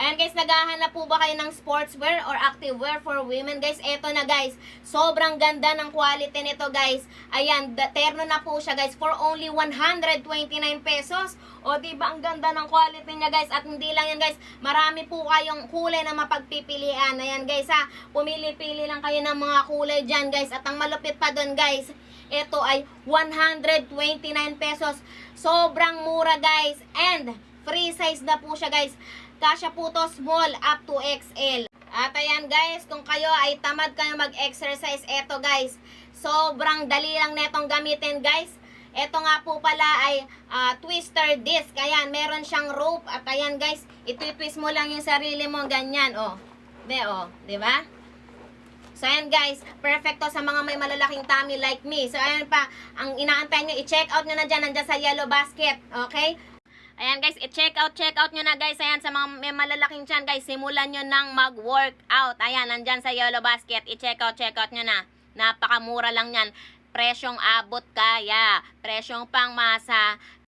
Ayan guys, naghahanap po ba kayo ng sportswear or activewear for women guys? Eto na guys, sobrang ganda ng quality nito guys. Ayan, terno na po siya guys for only 129 pesos. O diba ang ganda ng quality niya guys. At hindi lang yan guys, marami po kayong kulay na mapagpipilian. Ayan guys ha, pumili-pili lang kayo ng mga kulay dyan guys. At ang malupit pa doon guys, ito ay 129 pesos. Sobrang mura guys. And free size na po siya guys. Kasya po to small up to XL. At ayan guys, kung kayo ay tamad kayo mag-exercise, eto guys, sobrang dali lang netong gamitin guys. Eto nga po pala ay twister disc. Ayan, meron siyang rope. At ayan guys, iti-twist mo lang yung sarili mo ganyan. Oh, di ba? So ayan guys, perfecto sa mga may malalaking tummy like me. So ayan pa, ang inaantay nyo, i-check out nyo na dyan, nandyan sa yellow basket. Okay? Ayan guys, check out nyo na guys. Ayan, sa mga may malalaking tiyan guys, simulan nyo nang mag-workout. Ayan, nandyan sa yellow basket. I-check out nyo na. Napakamura lang yan. Presyong abot kaya. Presyong pangmasa.